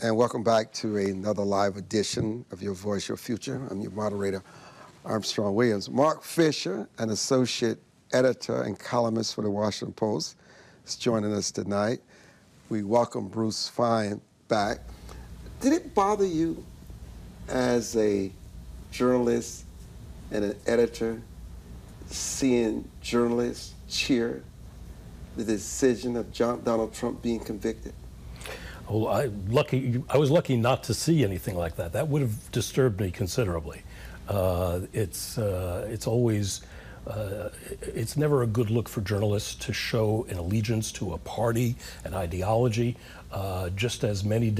And welcome back to another live edition of Your Voice, Your Future. I'm your moderator, Armstrong Williams. Marc Fisher, an associate editor and columnist for the Washington Post, is joining us tonight. We welcome Bruce Fein back. Did it bother you as a journalist and an editor seeing journalists cheer the decision of Donald Trump being convicted? Well, I was lucky not to see anything like that. That would have disturbed me considerably. It's never a good look for journalists to show an allegiance to a party, an ideology, just as many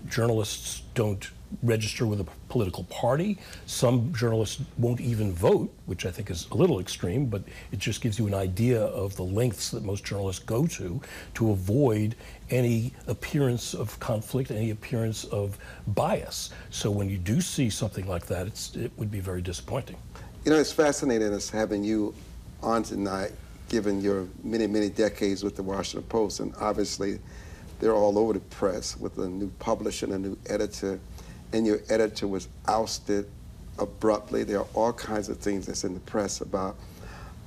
journalists don't register with a political party. Some journalists won't even vote, which I think is a little extreme, but it just gives you an idea of the lengths that most journalists go to avoid any appearance of conflict, any appearance of bias. So when you do see something like that, it would be very disappointing. You know, it's fascinating us having you on tonight, given your many, many decades with the Washington Post, and obviously they're all over the press with a new publisher and a new editor, and your editor was ousted abruptly. There are all kinds of things that's in the press about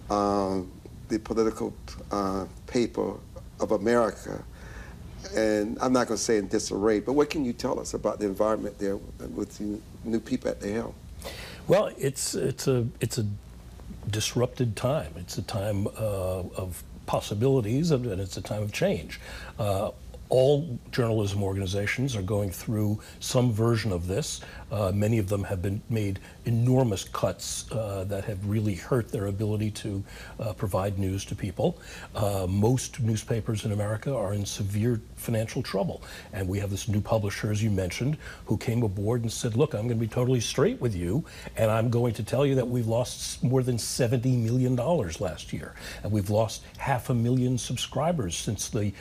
the political paper of America. And I'm not going to say in disarray, but what can you tell us about the environment there with the new people at the helm? Well, it's a disrupted time. It's a time of possibilities, and it's a time of change. All journalism organizations are going through some version of this. Many of them have made enormous cuts that have really hurt their ability to provide news to people. Most newspapers in America are in severe financial trouble. And we have this new publisher, as you mentioned, who came aboard and said, look, I'm going to be totally straight with you, and I'm going to tell you that we've lost more than $70 million last year. And we've lost 500,000 subscribers since the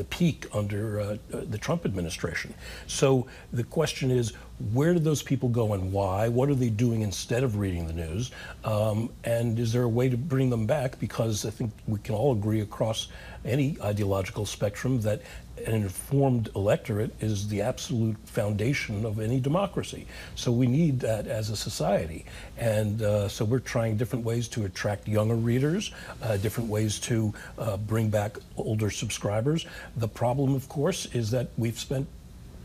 peak under the Trump administration. So the question is, where did those people go and why? What are they doing instead of reading the news? And is there a way to bring them back? Because I think we can all agree across any ideological spectrum that an informed electorate is the absolute foundation of any democracy. So we need that as a society. And so we're trying different ways to attract younger readers, different ways to bring back older subscribers. The problem, of course, is that we've spent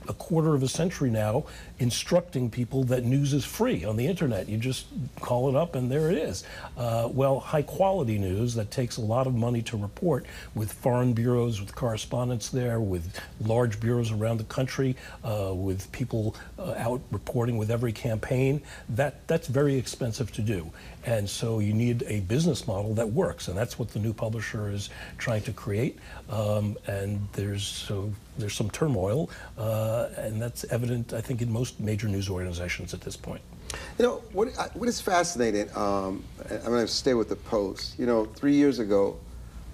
a quarter of a century now instructing people that news is free on the internet. You just call it up and there it is. Well, high quality news that takes a lot of money to report, with foreign bureaus, with correspondents there, with large bureaus around the country, with people out reporting with every campaign, that's very expensive to do. And so you need a business model that works, and that's what the new publisher is trying to create. And there's some turmoil, and that's evident, I think, in most major news organizations at this point. You know, what is fascinating, I'm going to stay with the Post. You know, 3 years ago,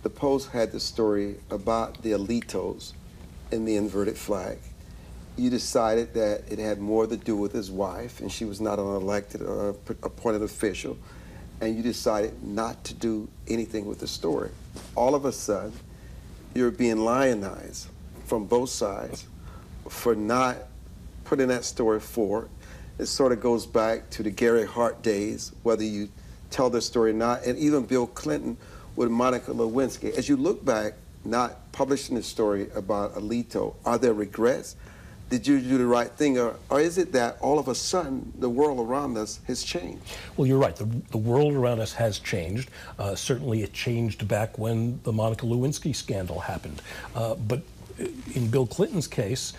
the Post had the story about the Alitos in the inverted flag. You decided that it had more to do with his wife, and she was not an elected or appointed official, and you decided not to do anything with the story. All of a sudden, you're being lionized from both sides for not putting that story forward. It sort of goes back to the Gary Hart days, whether you tell the story or not, and even Bill Clinton with Monica Lewinsky. As you look back, not publishing the story about Alito, are there regrets? Did you do the right thing, or is it that all of a sudden the world around us has changed? Well, you're right. The world around us has changed. Certainly it changed back when the Monica Lewinsky scandal happened. But in Bill Clinton's case,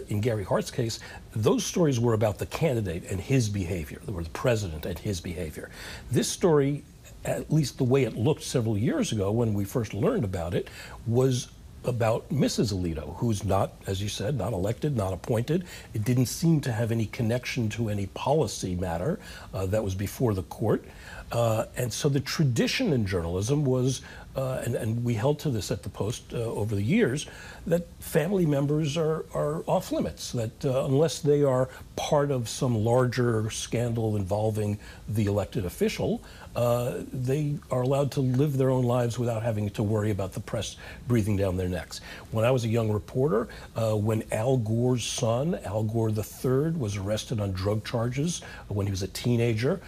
in Gary Hart's case, those stories were about the candidate and his behavior. They were the president and his behavior. This story, at least the way it looked several years ago when we first learned about it, was about Mrs. Alito, who's not, as you said, not elected, not appointed. It didn't seem to have any connection to any policy matter that was before the court. And so the tradition in journalism was, and we held to this at the Post over the years, that family members are off limits, that unless they are part of some larger scandal involving the elected official, they are allowed to live their own lives without having to worry about the press breathing down their necks. When I was a young reporter, when Al Gore's son, Al Gore III, was arrested on drug charges when he was a teenager,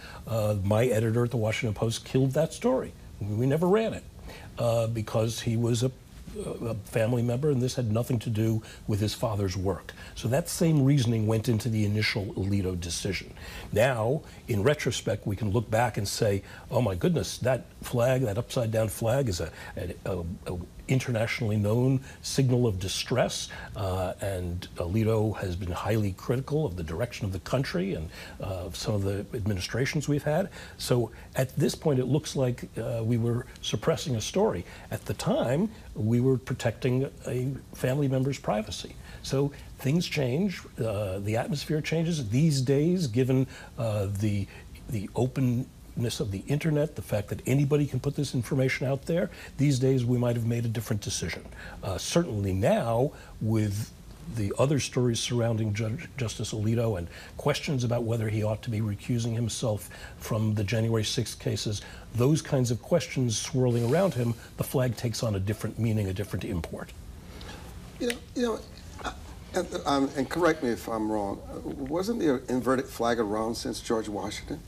my editor at the Washington Post killed that story. We never ran it because he was a family member, and this had nothing to do with his father's work. So that same reasoning went into the initial Alito decision. Now, in retrospect, we can look back and say, oh my goodness, that flag, that upside-down flag is a internationally known signal of distress, and Alito has been highly critical of the direction of the country and some of the administrations we've had. So at this point, it looks like we were suppressing a story. At the time, we were protecting a family member's privacy. So things change, the atmosphere changes. These days, given the openness of the internet, the fact that anybody can put this information out there, these days we might have made a different decision. Certainly now, with the other stories surrounding Justice Alito and questions about whether he ought to be recusing himself from the January 6th cases, those kinds of questions swirling around him, the flag takes on a different meaning, a different import. And correct me if I'm wrong, wasn't the inverted flag around since George Washington?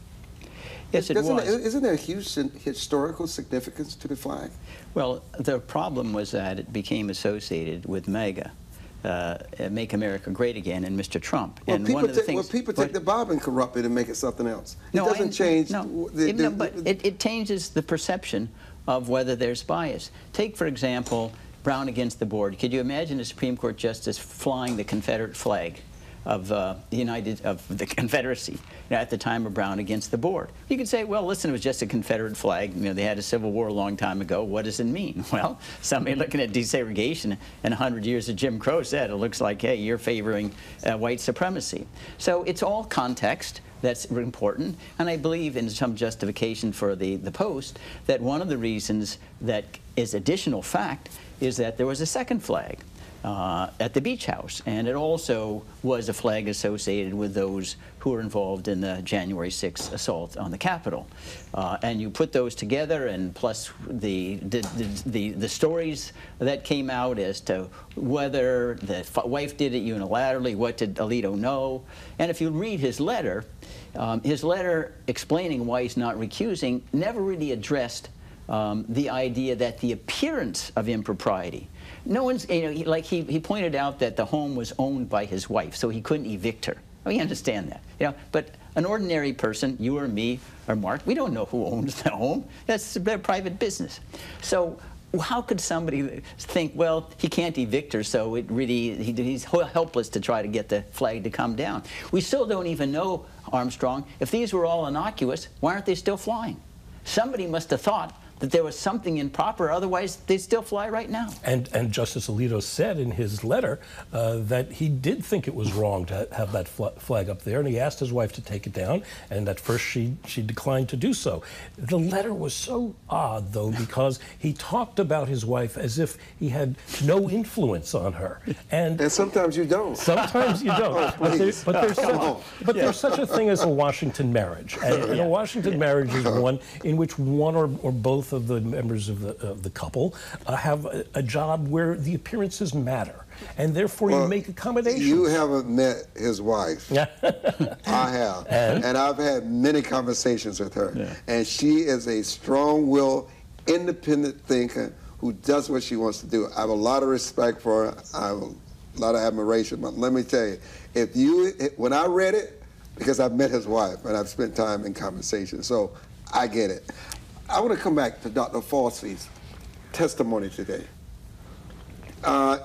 Yes, it was. Isn't there a huge historical significance to the flag? Well, the problem was that it became associated with MAGA, Make America Great Again, and Mr. Trump. Well, and people take the Bob and corrupt it and make it something else. It doesn't change. But it changes the perception of whether there's bias. Take, for example, Brown against the board. Could you imagine a Supreme Court justice flying the Confederate flag of the Confederacy at the time of Brown against the board? You could say, well, listen, it was just a Confederate flag. You know, they had a Civil War a long time ago. What does it mean? Well, somebody looking at desegregation and 100 years of Jim Crow said, it looks like, hey, you're favoring white supremacy. So it's all context that's important, and I believe in some justification for the Post that one of the reasons that is additional fact is that there was a second flag at the beach house, and it also was a flag associated with those who were involved in the January 6th assault on the Capitol. And you put those together, and plus the stories that came out as to whether the wife did it unilaterally, what did Alito know, and if you read his letter explaining why he's not recusing never really addressed the idea that the appearance of impropriety. No one's, like he pointed out that the home was owned by his wife, so he couldn't evict her. We understand that, but an ordinary person, you or me or Mark, we don't know who owns the home. That's their private business. So how could somebody think, well, he can't evict her, so it really, he's helpless to try to get the flag to come down? We still don't even know, Armstrong, if these were all innocuous, why aren't they still flying? Somebody must have thought that there was something improper, otherwise they'd still fly right now. And Justice Alito said in his letter that he did think it was wrong to have that flag up there, and he asked his wife to take it down, and at first she declined to do so. The letter was so odd, though, because he talked about his wife as if he had no influence on her. And sometimes you don't. Sometimes you don't. But there's such a thing as a Washington marriage. And a Washington marriage is one in which one or both of the members of the couple have a job where the appearances matter, and therefore you make accommodations. You haven't met his wife. I have, and I've had many conversations with her, and she is a strong-willed, independent thinker who does what she wants to do. I have a lot of respect for her. I have a lot of admiration, but let me tell you, when I read it, because I've met his wife and I've spent time in conversation, so I get it. I want to come back to Dr. Falsey's testimony today.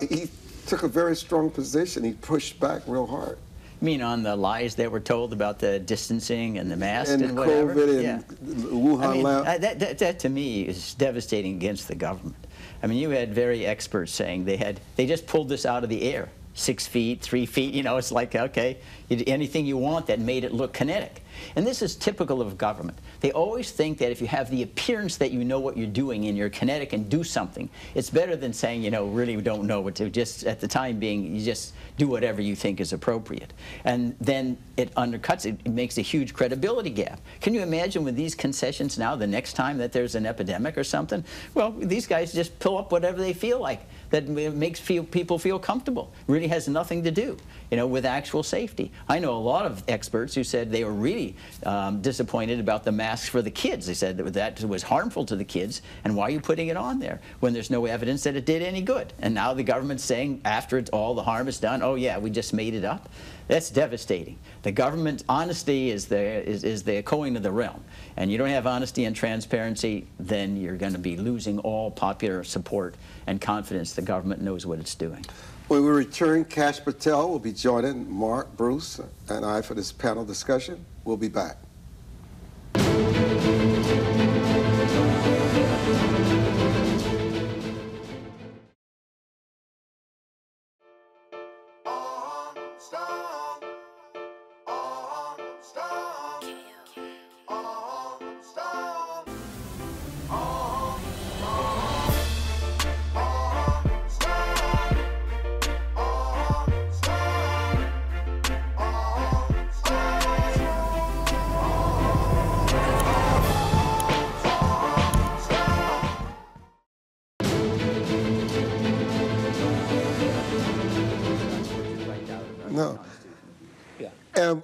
He took a very strong position. He pushed back real hard. You mean on the lies that were told about the distancing and the mask and whatever? COVID and Wuhan lab? That to me is devastating against the government. I mean, you had very experts saying they just pulled this out of the air. 6 feet, 3 feet. You know, it's like, okay, anything you want that made it look kinetic. And this is typical of government. They always think that if you have the appearance that you know what you're doing and you're kinetic and do something, it's better than saying, you know, really don't know what to, just at the time being, you just do whatever you think is appropriate. And then it undercuts it, it makes a huge credibility gap. Can you imagine with these concessions now, the next time that there's an epidemic or something? Well, these guys just pull up whatever they feel like that makes people feel comfortable. Really has nothing to do, you know, with actual safety. I know a lot of experts who said they were really disappointed about the masks for the kids. They said that was harmful to the kids, and why are you putting it on there when there's no evidence that it did any good? And now the government's saying after all the harm is done, oh yeah, we just made it up. That's devastating. The government's honesty is the coin of the realm. And you don't have honesty and transparency, then you're going to be losing all popular support and confidence the government knows what it's doing. When we return, Kash Patel will be joining Marc, Bruce, and I for this panel discussion. We'll be back. No. Yeah. And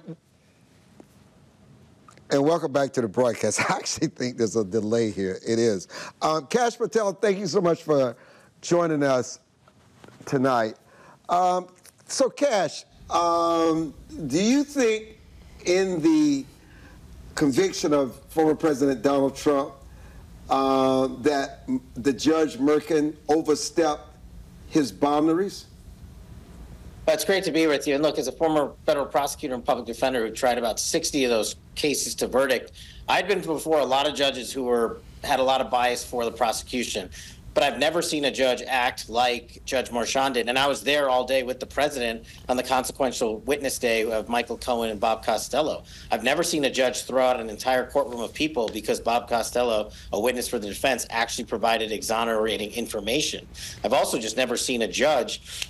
welcome back to the broadcast. I actually think there's a delay here. It is. Kash Patel, thank you so much for joining us tonight. So, Kash, do you think in the conviction of former President Donald Trump that the Judge Merkin overstepped his boundaries? Well, it's great to be with you. And look, as a former federal prosecutor and public defender who tried about 60 of those cases to verdict, I'd been before a lot of judges who had a lot of bias for the prosecution. But I've never seen a judge act like Judge Marchand did. And I was there all day with the president on the consequential witness day of Michael Cohen and Bob Costello. I've never seen a judge throw out an entire courtroom of people because Bob Costello, a witness for the defense, actually provided exonerating information. I've also just never seen a judge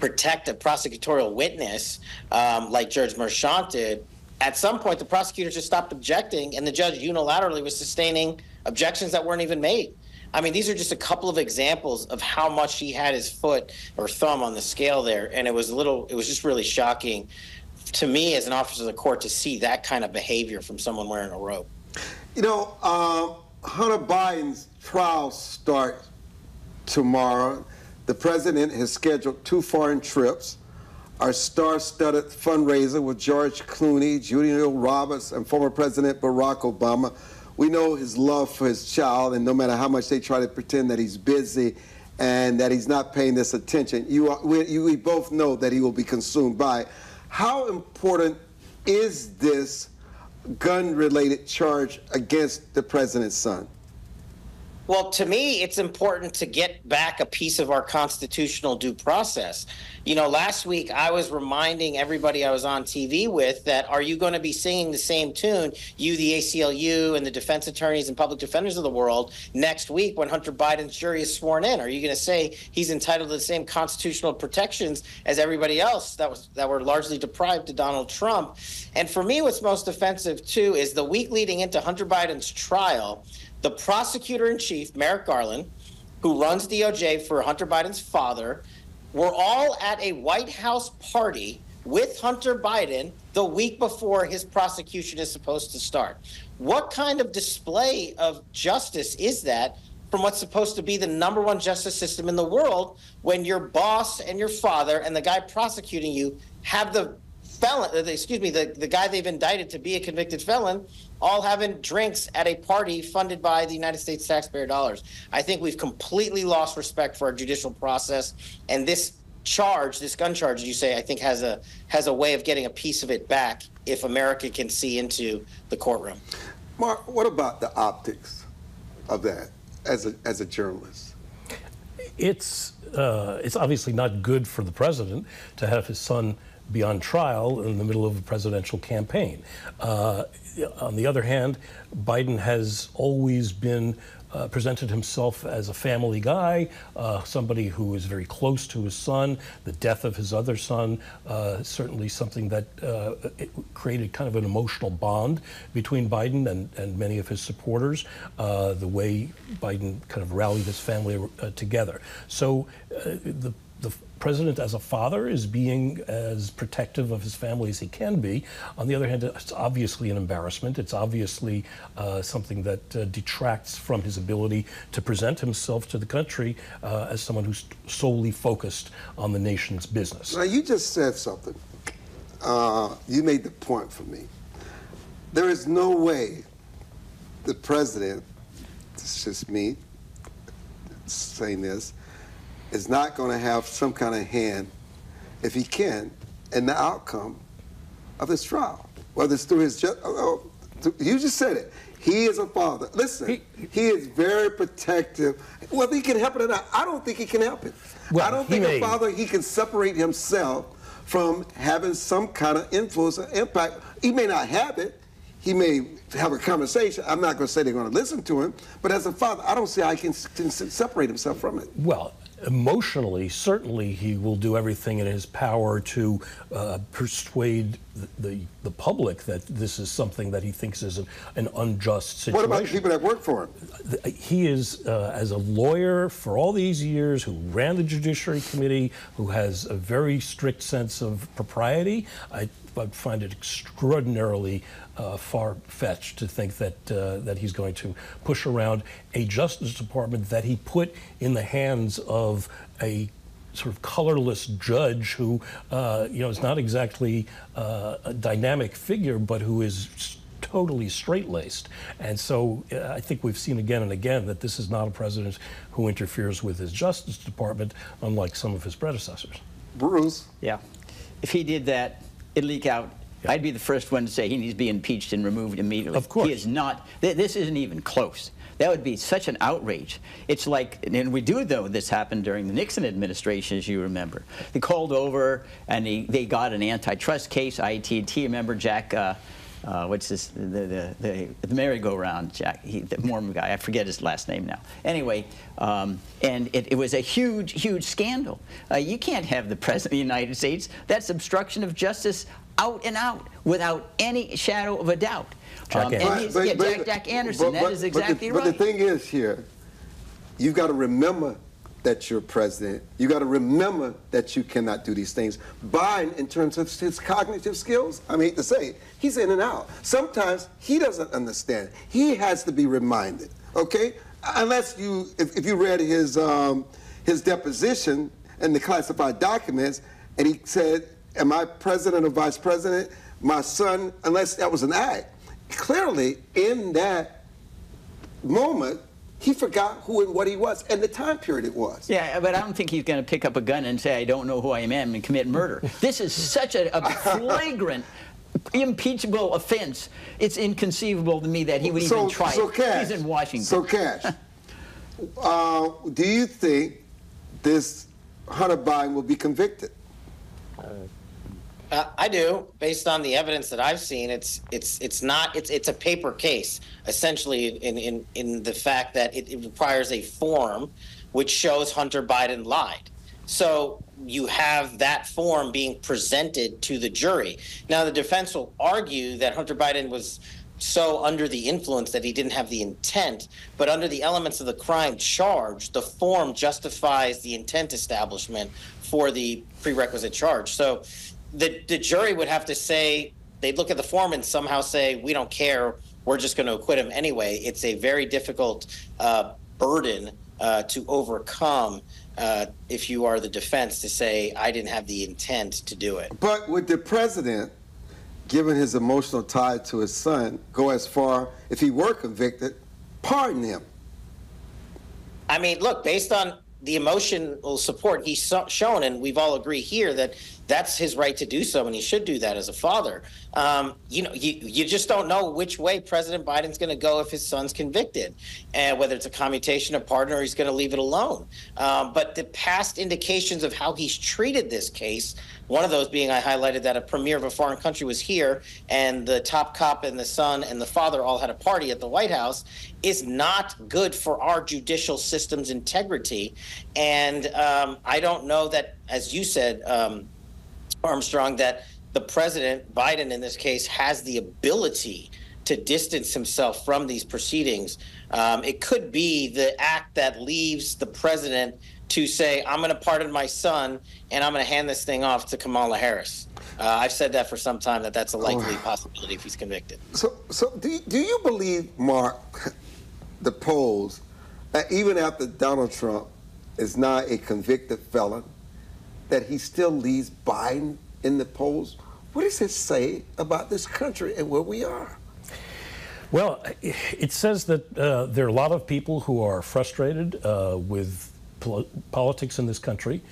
protect a prosecutorial witness like Judge Marchand did. At some point, the prosecutor just stopped objecting, and the judge unilaterally was sustaining objections that weren't even made. I mean, these are just a couple of examples of how much he had his foot or thumb on the scale there, and it was just really shocking to me as an officer of the court to see that kind of behavior from someone wearing a robe. You know, Hunter Biden's trial starts tomorrow. The president has scheduled 2 foreign trips. Our star-studded fundraiser with George Clooney, Julia Roberts, and former President Barack Obama. We know his love for his child, and no matter how much they try to pretend that he's busy and that he's not paying this attention, we both know that he will be consumed by it. How important is this gun-related charge against the president's son? Well, to me, it's important to get back a piece of our constitutional due process. You know, last week I was reminding everybody I was on TV with that, are you going to be singing the same tune, you, the ACLU, and the defense attorneys and public defenders of the world, next week when Hunter Biden's jury is sworn in? Are you going to say he's entitled to the same constitutional protections as everybody else that were largely deprived to Donald Trump? And for me, what's most offensive, too, is the week leading into Hunter Biden's trial, the prosecutor-in-chief, Merrick Garland, who runs DOJ for Hunter Biden's father, were all at a White House party with Hunter Biden the week before his prosecution is supposed to start. What kind of display of justice is that from what's supposed to be the #1 justice system in the world when your boss and your father and the guy prosecuting you have the guy they've indicted to be a convicted felon, all having drinks at a party funded by the United States taxpayer dollars? I think we've completely lost respect for our judicial process, and this charge, this gun charge, as you say, I think has a way of getting a piece of it back if America can see into the courtroom. Marc, what about the optics of that as a journalist? It's it's obviously not good for the president to have his son be on trial in the middle of a presidential campaign. On the other hand, Biden has always been presented himself as a family guy, somebody who is very close to his son. The death of his other son, certainly something that it created kind of an emotional bond between Biden and many of his supporters, the way Biden kind of rallied his family together. So the president as a father is being as protective of his family as he can be. On the other hand, it's obviously an embarrassment. It's obviously something that detracts from his ability to present himself to the country as someone who's solely focused on the nation's business. Now, you just said something. You made the point for me. There is no way the president, it's just me saying this, is not going to have some kind of hand, if he can, in the outcome of his trial. Whether it's through his, you just said it. He is a father. Listen, he is very protective. Whether he can help it or not, I don't think he can help it. Well, I don't think a father, he can separate himself from having some kind of influence or impact. He may not have it. He may have a conversation. I'm not going to say they're going to listen to him, but as a father, I don't see how he can separate himself from it. Well, emotionally, certainly he will do everything in his power to persuade the public that this is something that he thinks is an unjust situation. What about the people that work for him? He is, as a lawyer for all these years, who ran the Judiciary Committee, who has a very strict sense of propriety, I find it extraordinarily far-fetched to think that he's going to push around a Justice Department that he put in the hands of a sort of colorless judge who, is not exactly a dynamic figure, but who is totally straight-laced. And so I think we've seen again and again that this is not a president who interferes with his Justice Department, unlike some of his predecessors. Bruce? Yeah. If he did that, it'd leak out. Yeah. I'd be the first one to say he needs to be impeached and removed immediately. Of course. He is not. This isn't even close. That would be such an outrage. It's like, and we do know this happened during the Nixon administration, as you remember. They called over and they got an antitrust case, ITT. Remember Jack, what's this, the merry-go-round, Jack, the Mormon guy, I forget his last name now. Anyway, and it was a huge, huge scandal. You can't have the President of the United States. That's obstruction of justice out and out, without any shadow of a doubt. Jack Anderson, that is exactly right. But the thing is here, you've got to remember that you're president. You got to remember that you cannot do these things. Biden, in terms of his cognitive skills, I mean, to say it, he's in and out. Sometimes he doesn't understand. He has to be reminded, okay? Unless you, if you read his deposition and the classified documents, and he said, am I president or vice president? My son, unless that was an act. Clearly, in that moment, he forgot who and what he was and the time period it was. Yeah, but I don't think he's going to pick up a gun and say, I don't know who I am, and commit murder. This is such a flagrant, impeachable offense. It's inconceivable to me that he would even try it. Kash, he's in Washington. So, Kash, do you think this Hunter Biden will be convicted? I do, based on the evidence that I've seen. It's a paper case, essentially, in the fact that it requires a form which shows Hunter Biden lied. So you have that form being presented to the jury. Now, the defense will argue that Hunter Biden was so under the influence that he didn't have the intent, but under the elements of the crime charge, the form justifies the intent establishment for the prerequisite charge. So the jury would have to say, they'd look at the form and somehow say, we don't care, we're just going to acquit him anyway. It's a very difficult burden to overcome if you are the defense, to say, I didn't have the intent to do it. But would the president, given his emotional tie to his son, go as far, if he were convicted, pardon him? I mean, look, based on the emotional support he's shown, and we've all agreed here that that's his right to do so, and he should do that as a father. You just don't know which way President Biden's going to go if his son's convicted, and whether it's a commutation of pardon or he's going to leave it alone. But the past indications of how he's treated this case, one of those being I highlighted that a premier of a foreign country was here, and the top cop and the son and the father all had a party at the White House, is not good for our judicial system's integrity. And I don't know that, as you said, Armstrong, that the president, Biden in this case, has the ability to distance himself from these proceedings. It could be the act that leaves the president to say, I'm going to pardon my son and I'm going to hand this thing off to Kamala Harris. I've said that for some time, that's a likely possibility if he's convicted. So do you believe, Mark, the polls, that even after Donald Trump is now a convicted felon, that he still leads Biden in the polls? What does it say about this country and where we are? Well, it says that there are a lot of people who are frustrated with politics in this country,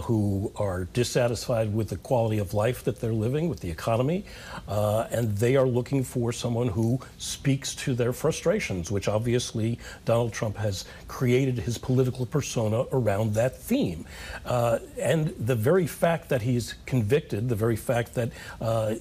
who are dissatisfied with the quality of life that they're living, with the economy, and they are looking for someone who speaks to their frustrations, which obviously Donald Trump has created his political persona around that theme. And the very fact that he's convicted, the very fact that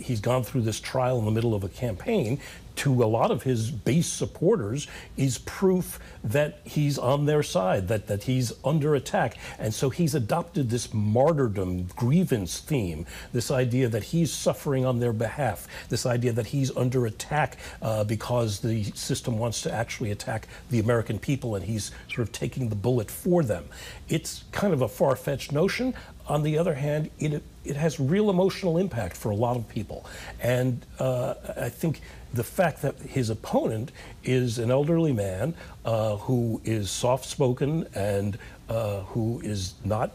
he's gone through this trial in the middle of a campaign, to a lot of his base supporters is proof that he's on their side, that he's under attack. And so he's adopted this martyrdom grievance theme, this idea that he's suffering on their behalf, this idea that he's under attack because the system wants to actually attack the American people and he's sort of taking the bullet for them. It's kind of a far-fetched notion. On the other hand, it has real emotional impact for a lot of people. And I think the fact that his opponent is an elderly man who is soft-spoken and who is not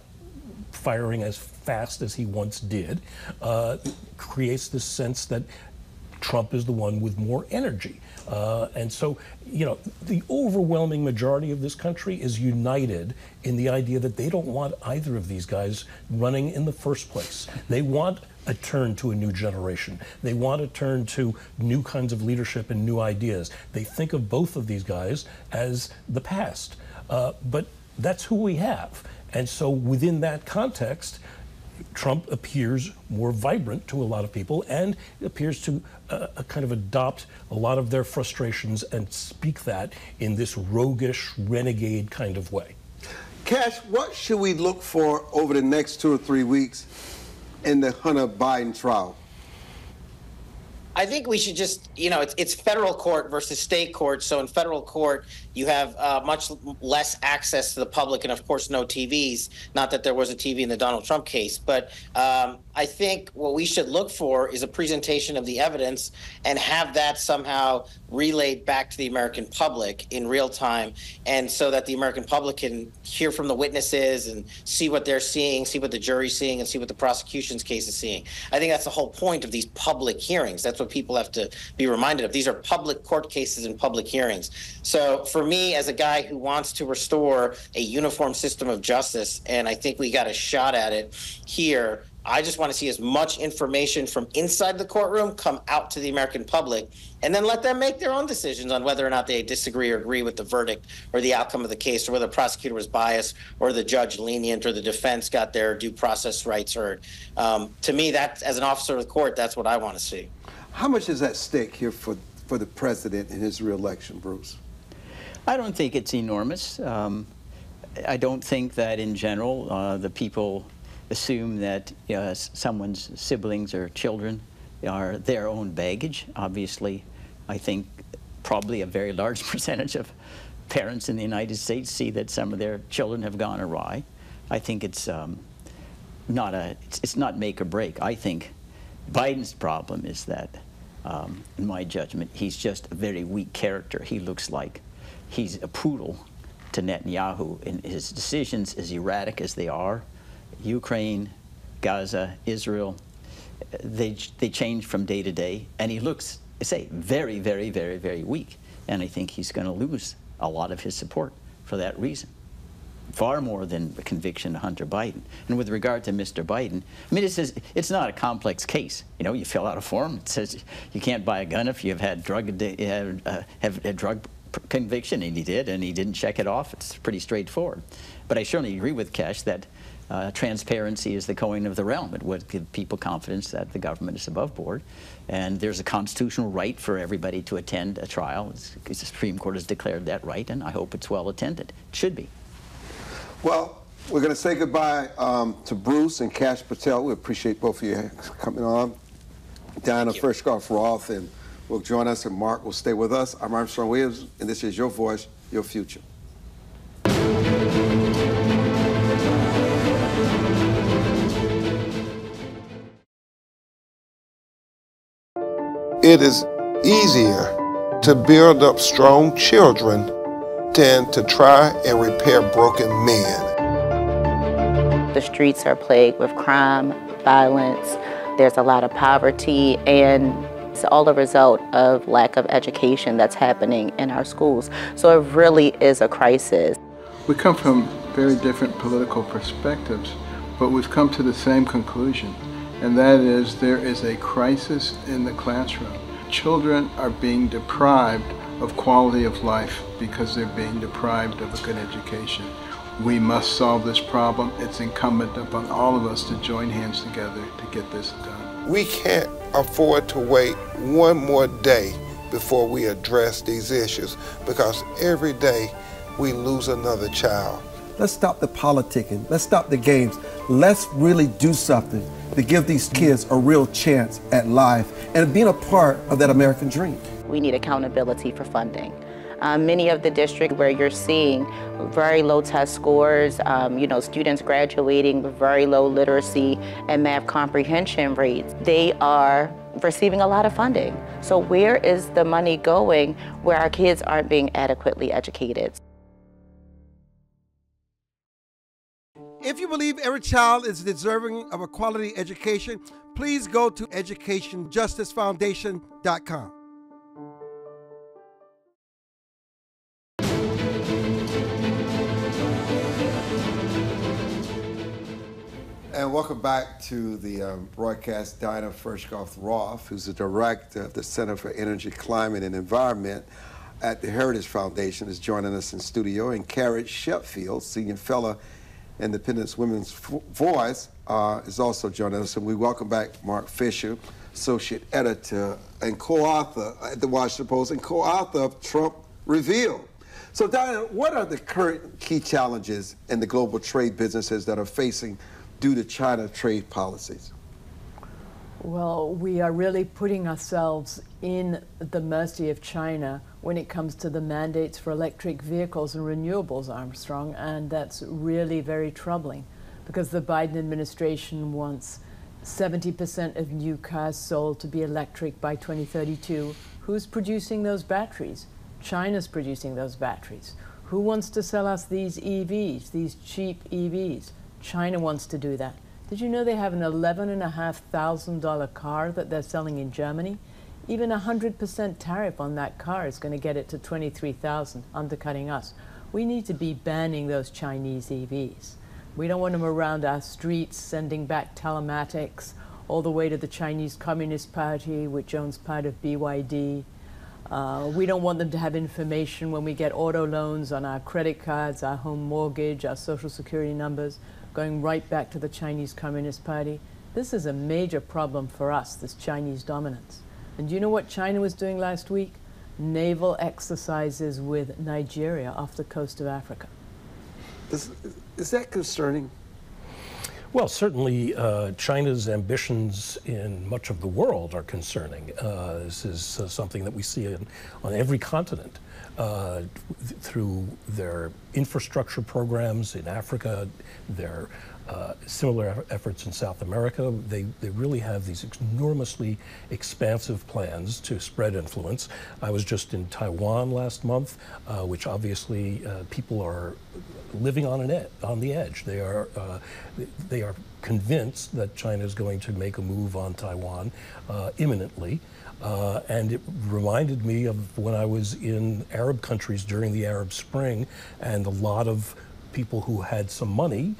firing as fast as he once did creates this sense that Trump is the one with more energy. And so, the overwhelming majority of this country is united in the idea that they don't want either of these guys running in the first place. They want a turn to a new generation. They want a turn to new kinds of leadership and new ideas. They think of both of these guys as the past. But that's who we have. And so within that context, Trump appears more vibrant to a lot of people and appears to kind of adopt a lot of their frustrations and speak that in this roguish, renegade kind of way. Kash, what should we look for over the next 2 or 3 weeks in the Hunter Biden trial? I think we should just, it's federal court versus state court. So in federal court, you have much less access to the public and, of course, no TVs. Not that there was a TV in the Donald Trump case. But I think what we should look for is a presentation of the evidence and have that somehow relayed back to the American public in real time, and so that the American public can hear from the witnesses and see what they're seeing, see what the jury's seeing, and see what the prosecution's case is seeing. I think that's the whole point of these public hearings. That's what people have to be reminded of. These are public court cases and public hearings. So for me, as a guy who wants to restore a uniform system of justice, and I think we got a shot at it here, I just want to see as much information from inside the courtroom come out to the American public, and then let them make their own decisions on whether or not they disagree or agree with the verdict or the outcome of the case, or whether the prosecutor was biased or the judge lenient or the defense got their due process rights heard. To me, that, as an officer of the court, that's what I want to see. How much is at stake here for the president in his reelection, Bruce? I don't think it's enormous. I don't think that in general the people assume that someone's siblings or children are their own baggage. Obviously, I think probably a very large percentage of parents in the United States see that some of their children have gone awry. I think it's not make or break. I think Biden's problem is that, in my judgment, he's just a very weak character. He looks like he's a poodle to Netanyahu in his decisions, as erratic as they are. Ukraine, Gaza, Israel, they change from day to day, and he looks, I say, very, very, very, very weak. And I think he's going to lose a lot of his support for that reason. far more than the conviction of Hunter Biden. And with regard to Mr. Biden, I mean, it's not a complex case. You know, you fill out a form. It says you can't buy a gun if you've had have a drug conviction, and he did, and he didn't check it off. It's pretty straightforward. But I certainly agree with Kash that transparency is the coin of the realm. It would give people confidence that the government is above board. And there's a constitutional right for everybody to attend a trial. The Supreme Court has declared that right, and I hope it's well attended. It should be. Well, we're going to say goodbye to Bruce and Kash Patel. We appreciate both of you coming on. Diana Furchtgott-Roth and will join us, and Marc will stay with us. I'm Armstrong Williams, and this is Your Voice, Your Future. It is easier to build up strong children than to try and repair broken men. The streets are plagued with crime, violence. There's a lot of poverty, and it's all a result of lack of education that's happening in our schools. So it really is a crisis. We come from very different political perspectives, but we've come to the same conclusion, and that is there is a crisis in the classroom. Children are being deprived of quality of life because they're being deprived of a good education. We must solve this problem. It's incumbent upon all of us to join hands together to get this done. We can't afford to wait one more day before we address these issues, because every day we lose another child. Let's stop the politicking. Let's stop the games. Let's really do something to give these kids a real chance at life and being a part of that American dream. We need accountability for funding. Many of the districts where you're seeing very low test scores, students graduating with very low literacy and math comprehension rates, they are receiving a lot of funding. So where is the money going where our kids aren't being adequately educated? If you believe every child is deserving of a quality education, please go to educationjusticefoundation.com. And welcome back to the broadcast. Diana Furchtgott-Roth, who's the director of the Center for Energy, Climate, and Environment at the Heritage Foundation, is joining us in studio. And Carrie Sheffield, senior fellow, Independence Women's Voice, is also joining us. And we welcome back Marc Fisher, associate editor and co-author at the Washington Post and co-author of Trump Revealed. So Diana, what are the current key challenges in the global trade businesses that are facing due to China trade policies? Well, we are really putting ourselves in the mercy of China when it comes to the mandates for electric vehicles and renewables, Armstrong, and that's really very troubling because the Biden administration wants 70% of new cars sold to be electric by 2032. Who's producing those batteries? China's producing those batteries. Who wants to sell us these EVs, these cheap EVs? China wants to do that. Did you know they have an $11,500 car that they're selling in Germany? Even 100% tariff on that car is going to get it to $23,000, undercutting us. We need to be banning those Chinese EVs. We don't want them around our streets sending back telematics all the way to the Chinese Communist Party, which owns part of BYD. We don't want them to have information when we get auto loans on our credit cards, our home mortgage, our social security numbers, going right back to the Chinese Communist Party. This is a major problem for us, this Chinese dominance. And do you know what China was doing last week? Naval exercises with Nigeria off the coast of Africa. Is that concerning? Well, certainly China's ambitions in much of the world are concerning. This is something that we see on every continent through their infrastructure programs in Africa, their similar efforts in South America. They really have these enormously expansive plans to spread influence. I was just in Taiwan last month, which obviously people are living on the edge. They are convinced that China is going to make a move on Taiwan imminently. And it reminded me of when I was in Arab countries during the Arab Spring, and a lot of people who had some money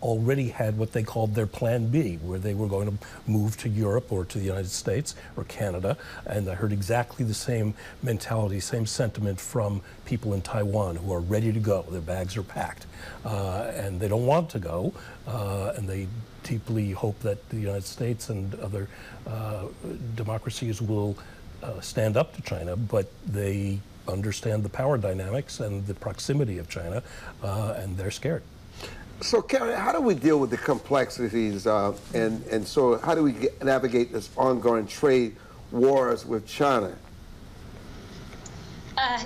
already had what they called their Plan B, where they were going to move to Europe or to the United States or Canada. And I heard exactly the same mentality, same sentiment from people in Taiwan who are ready to go. Their bags are packed. And they don't want to go, and they deeply hope that the United States and other democracies will stand up to China, but they understand the power dynamics and the proximity of China, and they're scared. So, Karen, how do we deal with the complexities, and so how do we navigate this ongoing trade wars with China?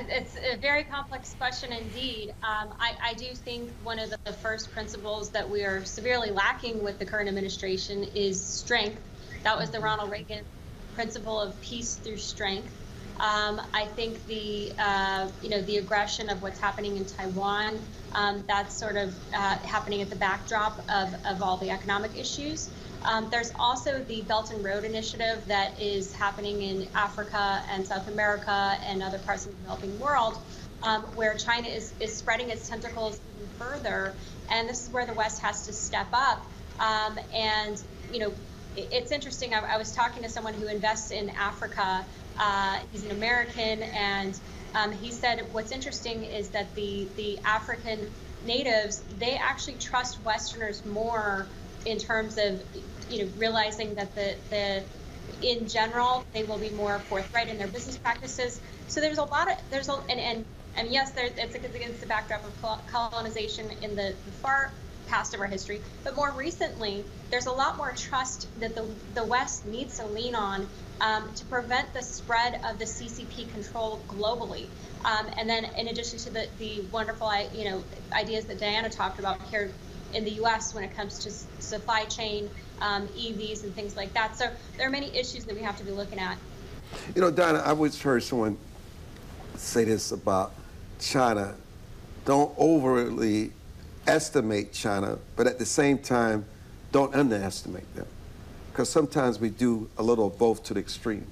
It's a very complex question indeed. I do think one of the first principles that we are severely lacking with the current administration is strength. That was the Ronald Reagan principle of peace through strength. I think the the aggression of what's happening in Taiwan, that's sort of happening at the backdrop of all the economic issues. There's also the Belt and Road Initiative that is happening in Africa and South America and other parts of the developing world, where China is spreading its tentacles even further. And this is where the West has to step up. And, it's interesting. I was talking to someone who invests in Africa. He's an American, and he said what's interesting is that the African natives, they actually trust Westerners more in terms of realizing that in general they will be more forthright in their business practices. So there's a lot of and yes, it's against the backdrop of colonization in the far past of our history, but more recently there's a lot more trust that the West needs to lean on to prevent the spread of the CCP control globally. And then in addition to the wonderful ideas that Diana talked about here in the U.S. when it comes to supply chain, EVs and things like that. So there are many issues that we have to be looking at. Diana, I once heard someone say this about China: don't overly estimate China, but at the same time, don't underestimate them. Because sometimes we do a little of both to the extreme.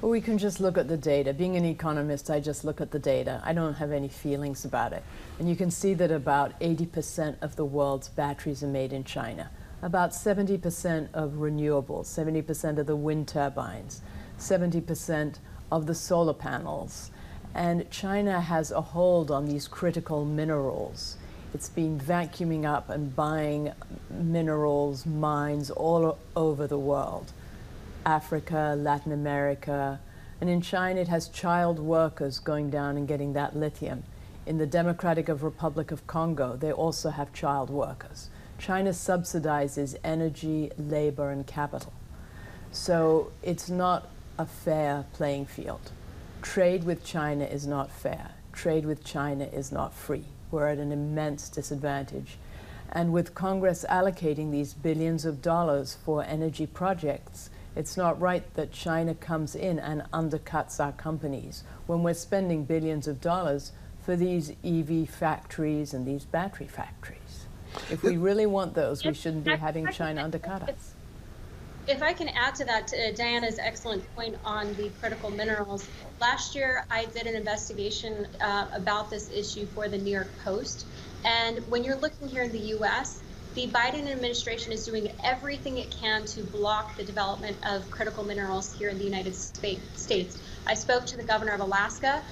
Well, we can just look at the data. Being an economist, I just look at the data. I don't have any feelings about it. And you can see that about 80% of the world's batteries are made in China. About 70% of renewables, 70% of the wind turbines, 70% of the solar panels. And China has a hold on these critical minerals. It's been vacuuming up and buying minerals, mines all over the world. Africa, Latin America, and in China it has child workers going down and getting that lithium. In the Democratic Republic of Congo, they also have child workers. China subsidizes energy, labor, and capital. So it's not a fair playing field. Trade with China is not fair. Trade with China is not free. We're at an immense disadvantage. And with Congress allocating these billions of dollars for energy projects, it's not right that China comes in and undercuts our companies when we're spending billions of dollars for these EV factories and these battery factories. If we really want those, we shouldn't be having China undercut us. If I can add to that, to Diana's excellent point on the critical minerals, last year I did an investigation about this issue for the New York Post. And when you're looking here in the U.S., the Biden administration is doing everything it can to block the development of critical minerals here in the United States. I spoke to the governor of Alaska.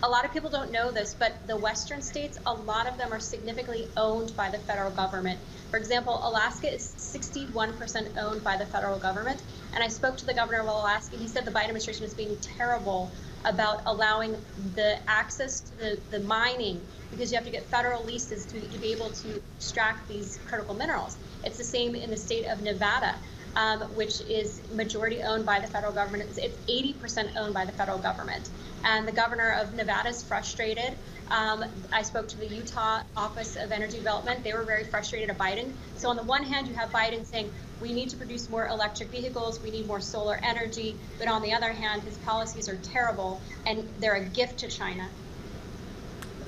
A lot of people don't know this, but the western states, a lot of them are significantly owned by the federal government. For example, Alaska is 61% owned by the federal government. And I spoke to the governor of Alaska. He said the Biden administration is being terrible about allowing the access to the mining, because you have to get federal leases to be able to extract these critical minerals. It's the same in the state of Nevada, which is majority owned by the federal government. It's 80% owned by the federal government. And the governor of Nevada is frustrated. I spoke to the Utah Office of Energy Development. They were very frustrated at Biden. So on the one hand, you have Biden saying, we need to produce more electric vehicles, we need more solar energy. But on the other hand, his policies are terrible and they're a gift to China.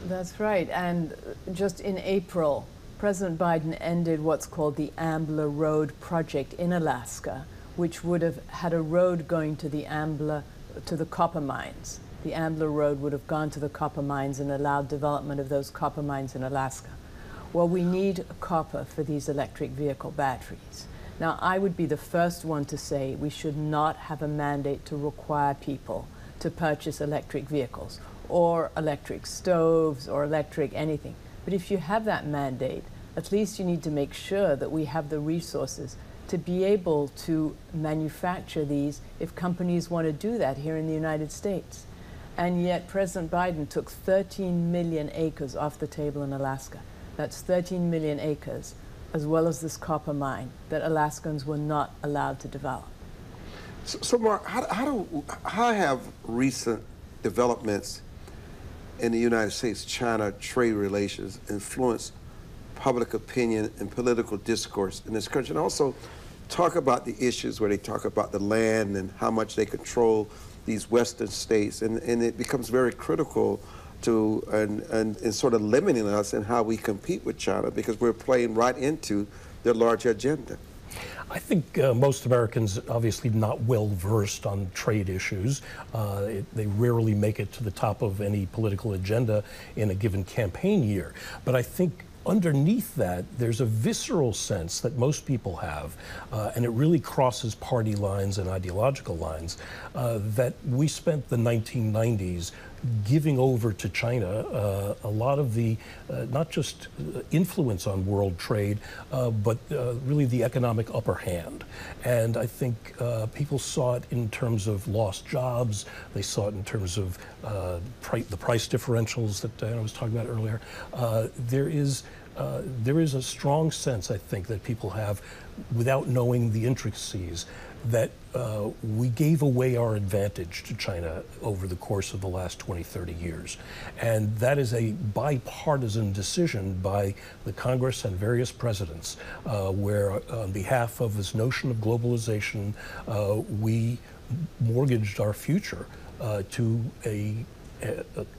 That's right. And just in April, President Biden ended what's called the Ambler Road project in Alaska, which would have had a road going to the copper mines. The Ambler Road would have gone to the copper mines and allowed development of those copper mines in Alaska. Well, we need copper for these electric vehicle batteries. Now, I would be the first one to say we should not have a mandate to require people to purchase electric vehicles or electric stoves or electric anything. But if you have that mandate, at least you need to make sure that we have the resources to be able to manufacture these if companies want to do that here in the United States. And yet President Biden took 13 million acres off the table in Alaska. That's 13 million acres, as well as this copper mine that Alaskans were not allowed to develop. So Marc, how have recent developments in the United States-China trade relations influenced public opinion and political discourse in this country? And also talk about the issues where they talk about the land and how much they control these Western states, and it becomes very critical to and sort of limiting us in how we compete with China, because we're playing right into their larger agenda. I think most Americans obviously not well versed on trade issues. They rarely make it to the top of any political agenda in a given campaign year. But I think underneath that, there's a visceral sense that most people have, and it really crosses party lines and ideological lines, that we spent the 1990s giving over to China a lot of the, not just influence on world trade, but really the economic upper hand. And I think people saw it in terms of lost jobs. They saw it in terms of the price differentials that I was talking about earlier. There is a strong sense, I think, that people have, without knowing the intricacies, that we gave away our advantage to China over the course of the last 20, 30 years. And that is a bipartisan decision by the Congress and various presidents, where on behalf of this notion of globalization, we mortgaged our future to a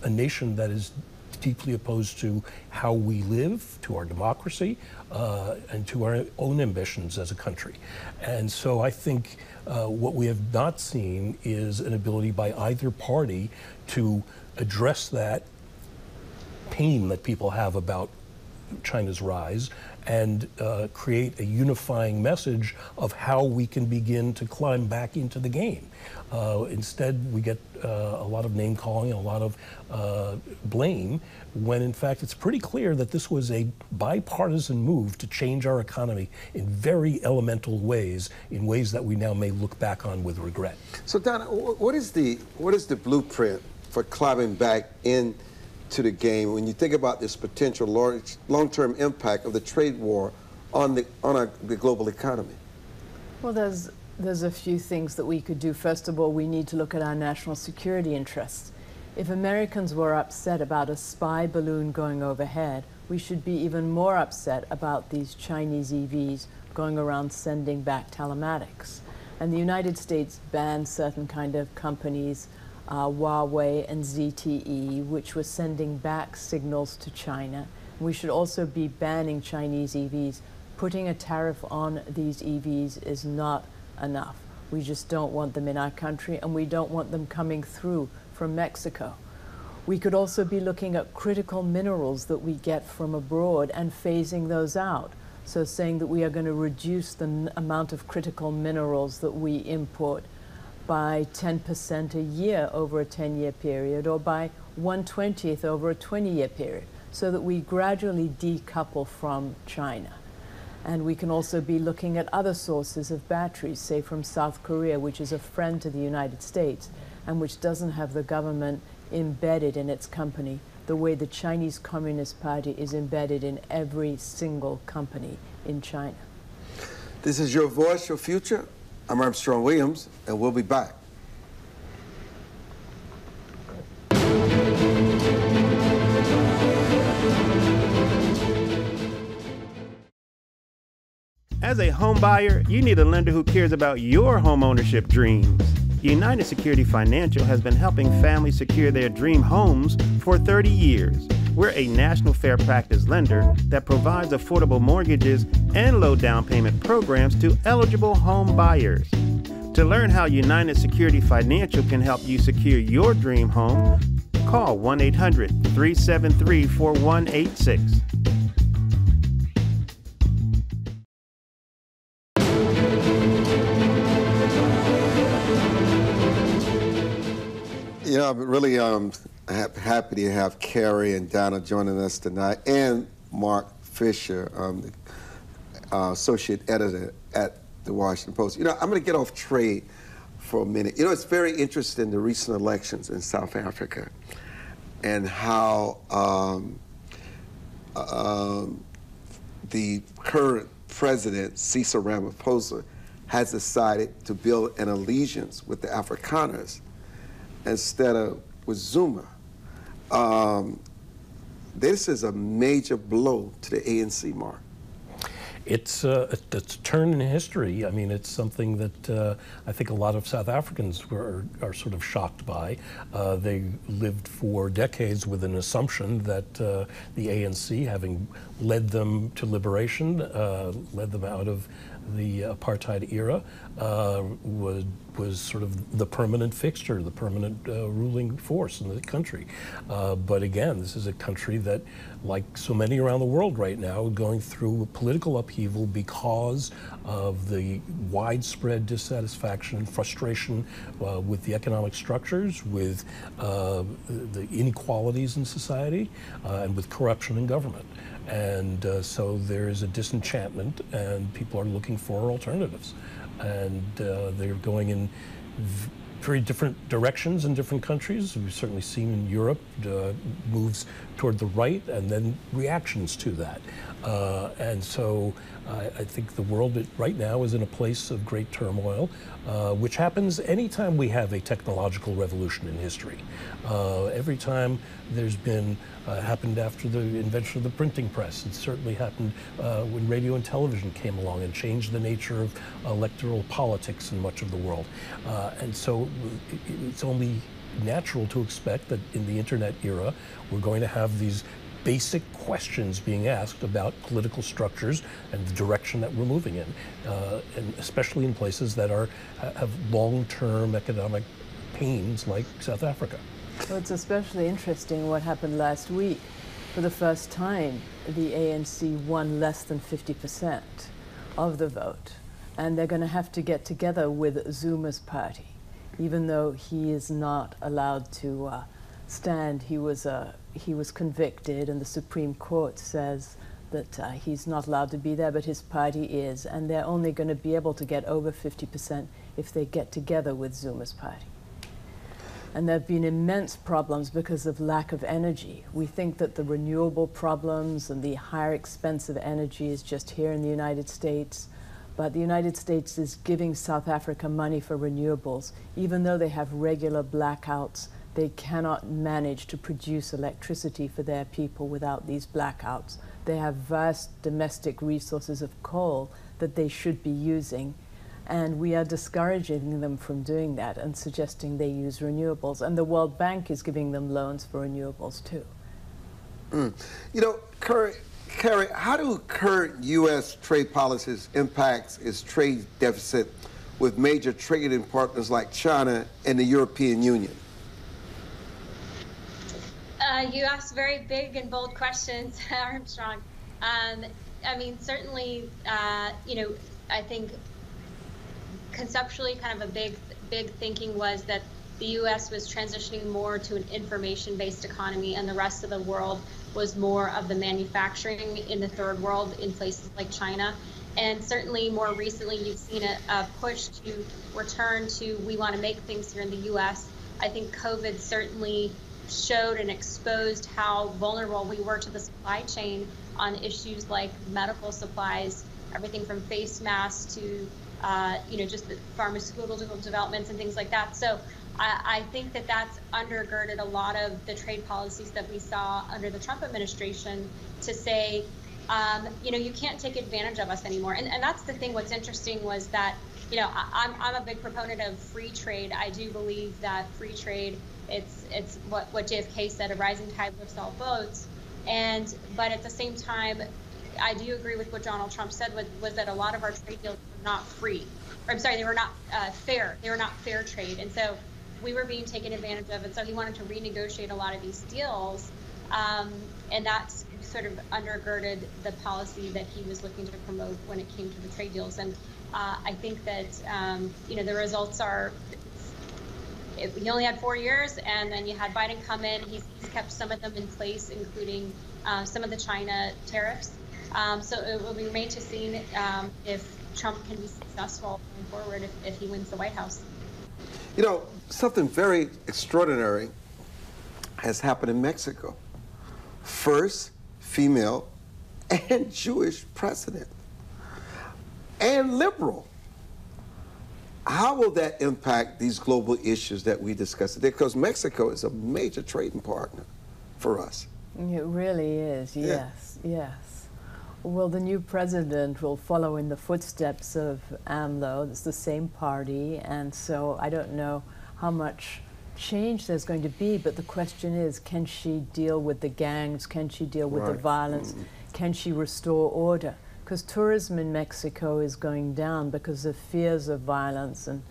nation that is deeply opposed to how we live, to our democracy, and to our own ambitions as a country. And so I think what we have not seen is an ability by either party to address that pain that people have about China's rise and create a unifying message of how we can begin to climb back into the game. Instead, we get a lot of name calling, a lot of blame, when in fact it's pretty clear that this was a bipartisan move to change our economy in very elemental ways, in ways that we now may look back on with regret. So Donna, what is the blueprint for climbing back into the game when you think about this potential long-term impact of the trade war on the global economy? Well, there's a few things that we could do. First of all, we need to look at our national security interests. If Americans were upset about a spy balloon going overhead, we should be even more upset about these Chinese EVs going around sending back telematics. And the United States banned certain kind of companies, Huawei and ZTE, which were sending back signals to China. We should also be banning Chinese EVs. Putting a tariff on these EVs is not enough. We just don't want them in our country, and we don't want them coming through from Mexico. We could also be looking at critical minerals that we get from abroad and phasing those out. So saying that we are going to reduce the amount of critical minerals that we import by 10% a year over a 10-year period, or by 1/20th over a 20-year period, so that we gradually decouple from China. And we can also be looking at other sources of batteries, say from South Korea, which is a friend to the United States, and which doesn't have the government embedded in its company the way the Chinese Communist Party is embedded in every single company in China. This is Your Voice, Your Future. I'm Armstrong Williams, and we'll be back. As a home buyer, you need a lender who cares about your home ownership dreams. United Security Financial has been helping families secure their dream homes for 30 years. We're a national fair practice lender that provides affordable mortgages and low down payment programs to eligible home buyers. To learn how United Security Financial can help you secure your dream home, call 1-800-373-4186. You know, I'm really happy to have Carrie and Donna joining us tonight, and Marc Fisher, associate editor at the Washington Post. You know, I'm going to get off trade for a minute. You know, it's very interesting, the recent elections in South Africa and how the current president, Cecil Ramaphosa, has decided to build an allegiance with the Afrikaners instead of with Zuma. This is a major blow to the ANC, Marc. It's a turn in history. I mean, it's something that I think a lot of South Africans are sort of shocked by. They lived for decades with an assumption that the ANC, having led them to liberation, led them out of the apartheid era, was sort of the permanent fixture, the permanent ruling force in the country. But again, this is a country that, like so many around the world right now, going through political upheaval because of the widespread dissatisfaction and frustration with the economic structures, with the inequalities in society, and with corruption in government. And so there is a disenchantment, and people are looking for alternatives. And they're going in very different directions in different countries. We've certainly seen in Europe moves toward the right and then reactions to that. And so I think the world right now is in a place of great turmoil, which happens anytime we have a technological revolution in history. Every time there's been, happened after the invention of the printing press. It certainly happened when radio and television came along and changed the nature of electoral politics in much of the world. And so it's only natural to expect that in the internet era, we're going to have these basic questions being asked about political structures and the direction that we're moving in, and especially in places that have long-term economic pains like South Africa. Well, it's especially interesting what happened last week. For the first time, the ANC won less than 50% of the vote, and they're going to have to get together with Zuma's party, even though he is not allowed to stand. He was convicted, and the Supreme Court says that he's not allowed to be there, but his party is, and they're only going to be able to get over 50% if they get together with Zuma's party. And there have been immense problems because of lack of energy. We think that the renewable problems and the higher expense of energy is just here in the United States, but the United States is giving South Africa money for renewables. Even though they have regular blackouts, they cannot manage to produce electricity for their people without these blackouts. They have vast domestic resources of coal that they should be using, and we are discouraging them from doing that and suggesting they use renewables. And the World Bank is giving them loans for renewables too. You know, Carrie, how do current U.S. trade policies impact its trade deficit with major trading partners like China and the European Union? You asked very big and bold questions, Armstrong. I mean, certainly, you know, I think conceptually kind of a big thinking was that the U.S. was transitioning more to an information-based economy, and the rest of the world was more of the manufacturing in the third world in places like China. And certainly more recently, you've seen a push to return to, we want to make things here in the U.S. I think COVID certainly showed and exposed how vulnerable we were to the supply chain on issues like medical supplies, everything from face masks to you know, just the pharmaceutical developments and things like that. So I think that that's undergirded a lot of the trade policies that we saw under the Trump administration to say, you know, you can't take advantage of us anymore. And that's the thing. What's interesting was that, you know, I'm a big proponent of free trade. I do believe that free trade, it's what JFK said, a rising tide lifts all boats. But at the same time, I do agree with what Donald Trump said was that a lot of our trade deals were not free. Or, I'm sorry, they were not fair. They were not fair trade. And so we were being taken advantage of. And so he wanted to renegotiate a lot of these deals. And that's sort of undergirded the policy that he was looking to promote when it came to the trade deals. And I think that, you know, the results are he only had 4 years, and then you had Biden come in. He's kept some of them in place, including some of the China tariffs. So it will remain to see if Trump can be successful going forward if he wins the White House. You know, something very extraordinary has happened in Mexico. First female and Jewish president, and liberal. How will that impact these global issues that we discussed today? Because Mexico is a major trading partner for us. It really is, yes, yes. Well, the new president will follow in the footsteps of AMLO. It's the same party, and so I don't know how much change there's going to be, but the question is, can she deal with the gangs? Can she deal with the violence? Can she restore order? Because tourism in Mexico is going down because of fears of violence, and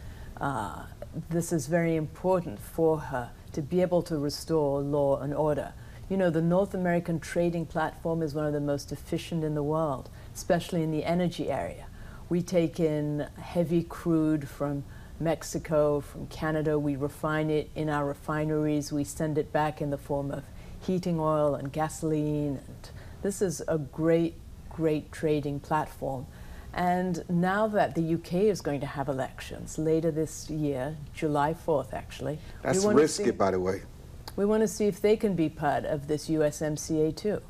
this is very important for her to be able to restore law and order. You know, the North American trading platform is one of the most efficient in the world, especially in the energy area. We take in heavy crude from Mexico, from Canada. We refine it in our refineries. We send it back in the form of heating oil and gasoline. And this is a great, great trading platform. And now that the UK is going to have elections later this year, July 4th actually. That's risky, by the way. We want to see if they can be part of this USMCA too.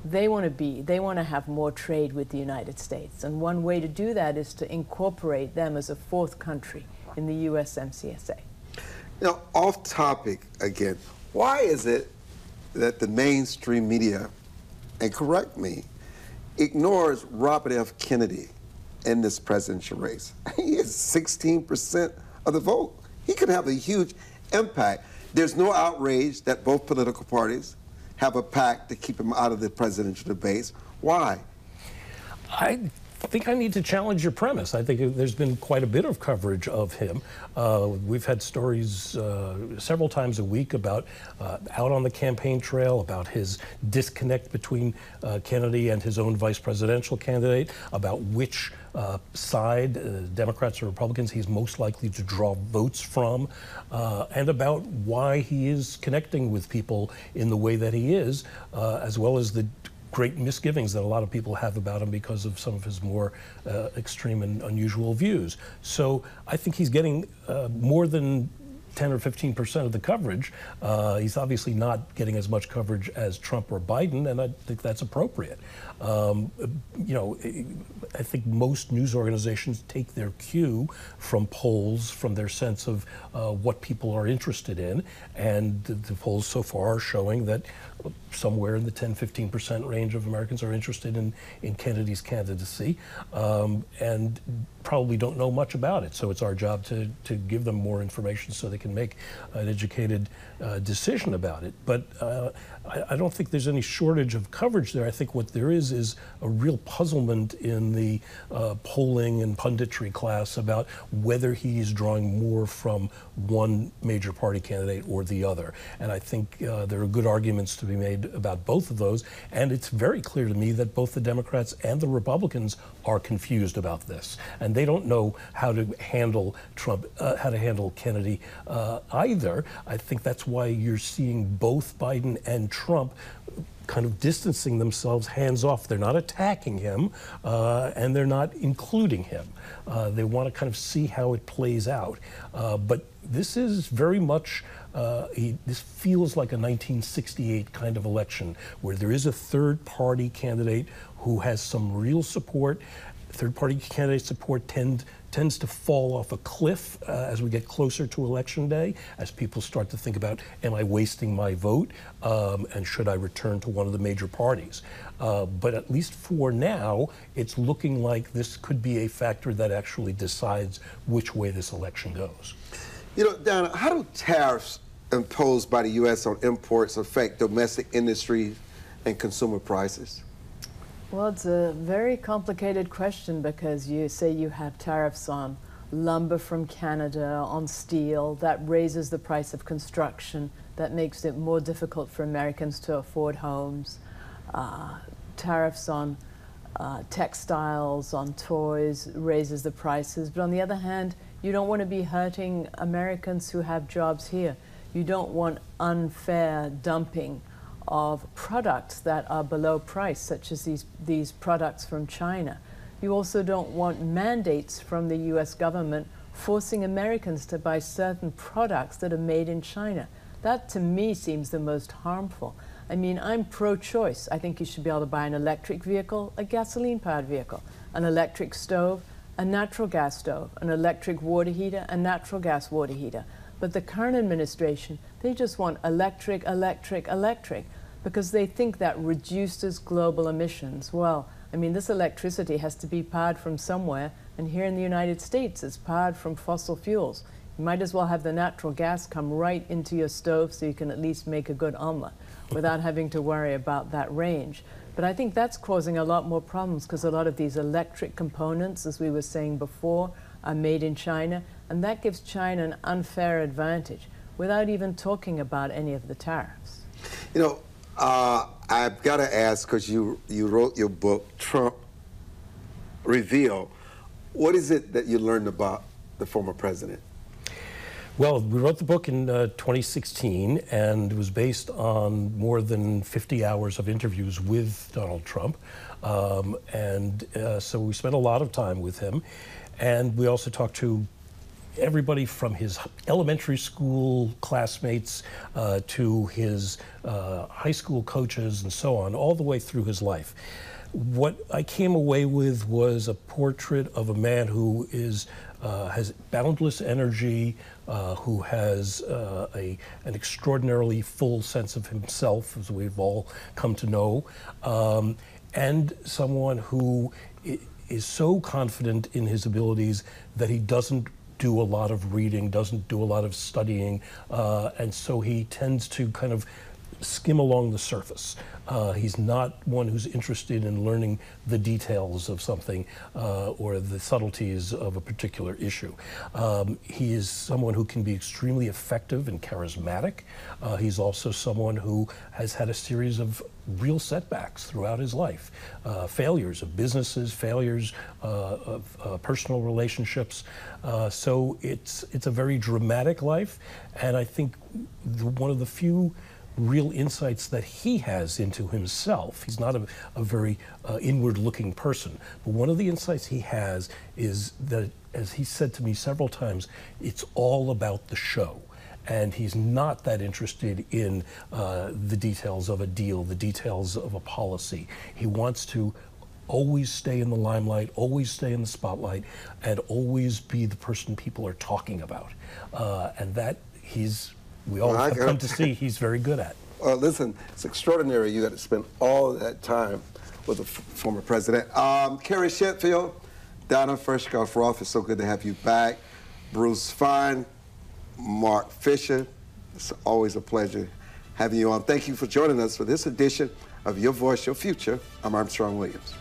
They want to have more trade with the United States. And one way to do that is to incorporate them as a fourth country in the USMCA. Now, off topic again, why is it that the mainstream media, and correct me, ignores Robert F. Kennedy in this presidential race? He has 16% of the vote. He could have a huge impact. There's no outrage that both political parties have a pact to keep him out of the presidential debates. Why? I think I need to challenge your premise. I think there's been quite a bit of coverage of him. We've had stories several times a week about out on the campaign trail, about his disconnect between Kennedy and his own vice presidential candidate, about which side, Democrats or Republicans, he's most likely to draw votes from, and about why he is connecting with people in the way that he is, as well as the great misgivings that a lot of people have about him because of some of his more extreme and unusual views. So I think he's getting more than 10 or 15% of the coverage. He's obviously not getting as much coverage as Trump or Biden, and I think that's appropriate. You know, I think most news organizations take their cue from polls, from their sense of what people are interested in, and the polls so far are showing that somewhere in the 10-15% range of Americans are interested in Kennedy's candidacy, and probably don't know much about it. So it's our job to give them more information so they can make an educated decision about it. But I don't think there's any shortage of coverage there. I think what there is a real puzzlement in the polling and punditry class about whether he's drawing more from one major party candidate or the other. And I think there are good arguments to be made about both of those. And it's very clear to me that both the Democrats and the Republicans are confused about this. And they don't know how to handle Trump, how to handle Kennedy either. I think that's why you're seeing both Biden and Trump kind of distancing themselves hands off. They're not attacking him, and they're not including him. They want to kind of see how it plays out. But this is very much, this feels like a 1968 kind of election where there is a third-party candidate who has some real support. Third-party candidate support tends to fall off a cliff as we get closer to Election Day, as people start to think about, am I wasting my vote, and should I return to one of the major parties? But at least for now, it's looking like this could be a factor that actually decides which way this election goes. You know, Donna, how do tariffs imposed by the U.S. on imports affect domestic industry and consumer prices? Well, it's a very complicated question because you say you have tariffs on lumber from Canada, on steel. That raises the price of construction. That makes it more difficult for Americans to afford homes. Tariffs on textiles, on toys, raises the prices. But on the other hand, You don't want to be hurting Americans who have jobs here. You don't want unfair dumping of products that are below price, such as these products from China. You also don't want mandates from the US government forcing Americans to buy certain products that are made in China. That, to me, seems the most harmful. I mean, I'm pro-choice. I think you should be able to buy an electric vehicle, a gasoline-powered vehicle, an electric stove, a natural gas stove, an electric water heater, a natural gas water heater. But the current administration, they just want electric, electric, electric, because they think that reduces global emissions. Well, I mean, this electricity has to be powered from somewhere, and here in the United States, it's powered from fossil fuels. You might as well have the natural gas come right into your stove so you can at least make a good omelet without having to worry about that range. But I think that's causing a lot more problems because a lot of these electric components, as we were saying before, are made in China, and that gives China an unfair advantage without even talking about any of the tariffs. You know, I've got to ask, because you wrote your book, Trump Reveal. What is it that you learned about the former president? Well, we wrote the book in 2016, and it was based on more than 50 hours of interviews with Donald Trump. So we spent a lot of time with him. And we also talked to everybody from his elementary school classmates to his high school coaches and so on, all the way through his life. What I came away with was a portrait of a man who has boundless energy, who has an extraordinarily full sense of himself, as we've all come to know, and someone who is so confident in his abilities that he doesn't do a lot of reading, doesn't do a lot of studying, and so he tends to kind of skim along the surface. He's not one who's interested in learning the details of something or the subtleties of a particular issue. He is someone who can be extremely effective and charismatic. He's also someone who has had a series of real setbacks throughout his life, failures of businesses, failures of personal relationships. So it's a very dramatic life, and I think one of the few real insights that he has into himself. He's not a very inward-looking person, but one of the insights he has is that, as he said to me several times, it's all about the show. And he's not that interested in the details of a deal, the details of a policy. He wants to always stay in the limelight, always stay in the spotlight, and always be the person people are talking about. And that we all have come to see he's very good at. Well, listen, it's extraordinary you got to spend all of that time with the former president. Carrie Sheffield, Donna Furchtgott-Roth, it's so good to have you back. Bruce Fein, Marc Fisher, it's always a pleasure having you on. Thank you for joining us for this edition of Your Voice, Your Future. I'm Armstrong Williams.